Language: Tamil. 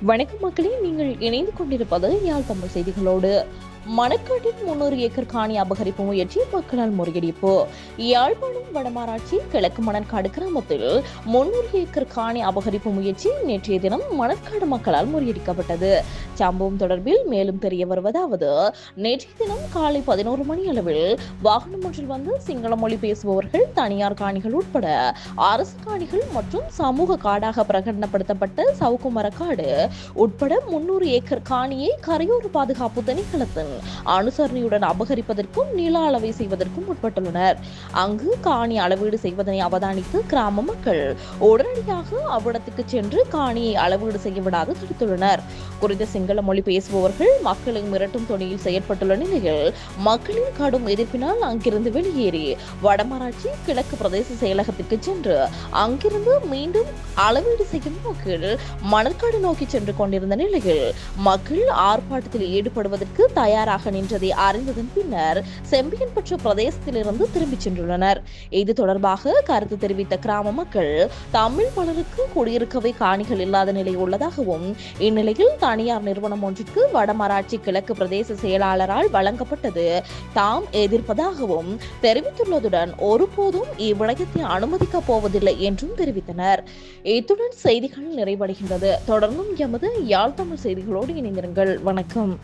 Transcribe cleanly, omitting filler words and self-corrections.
வணக்கம் மக்களே, நீங்கள் இணைந்து கொண்டிருப்பது யாழ் தமிழ் செய்திகளோடு. மணக்காட்டில் 300 ஏக்கர் காணி அபகரிப்பு முயற்சி மக்களால் முறியடிப்பு. யாழ்ப்பாணம் வடமாராட்சி கிழக்கு மணற்காடு கிராமத்தில் 300 ஏக்கர் காணி அபகரிப்பு முயற்சி நேற்றைய தினம் மணற்காடு மக்களால் முறியடிக்கப்பட்டது. சம்பவம் தொடர்பில் மேலும் தெரிய வருவதாவது, நேற்றைய தினம் காலை 11 மணி அளவில் வாகனம் ஒன்றில் வந்து சிங்கள மொழி பேசுபவர்கள் தனியார் காணிகள் உட்பட அரசு காணிகள் மற்றும் சமூக காடாக பிரகடனப்படுத்தப்பட்ட சவுக்குமரக்காடு உட்பட 300 ஏக்கர் காணியை கரையோர பாதுகாப்பு திணைக்களத்தின் அனுசரணையுடன் அபகரிப்பதற்கும் நில அளவை செய்வதற்கும் உட்பட்டுள்ளனர். அங்கு காணி அளவீடு செய்வதனை அவதானித்து கிராம மக்கள் உடனடியாக அவ்விடத்துக்கு சென்று காணியை அளவீடு செய்ய விடாது தடுத்துள்ளனர். குறித்த சிங்கள மொழி பேசுபவர்கள் மக்களை மிரட்டும் தொனியில் செயற்பட்டுள்ள நிலையில் மக்களின் கடும் எதிர்ப்பினால் அங்கிருந்து வெளியேறி வடமராட்சி கிழக்கு பிரதேச செயலகத்திற்கு சென்று அங்கிருந்து மீண்டும் அளவீடு செய்யும் நோக்கில் மணற்காடு நோக்கி சென்று கொண்டிருந்த நிலையில் மக்கள் ஆர்ப்பாட்டத்தில் ஈடுபடுவதற்கு தயாராக நின்றதை அறிந்ததன் பின்னர் செம்பியன்பற்று பிரதேசத்திலிருந்து திரும்பிச் சென்றுள்ளனர். இது தொடர்பாக கருத்து தெரிவித்த கிராம மக்கள் தமிழ் பலருக்கு குடியிருக்கவே காணிகள் இல்லாத நிலை உள்ளதாகவும், இந்நிலையில் தனியார் நிறுவனம் ஒன்றிற்கு வடமராட்சி கிழக்கு பிரதேச செயலாளரால் வழங்கப்பட்டது தாம் எதிர்ப்பதாகவும் தெரிவித்துள்ளதுடன் ஒருபோதும் இவ்விடயத்தை அனுமதிக்கப் போவதில்லை என்றும் தெரிவித்தனர். இத்துடன் செய்திகள் நிறைவடைகின்றது. தொடர்ந்தும் எமது யாழ் தமிழ் செய்திகளோடு இணைந்திருங்கள். வணக்கம்.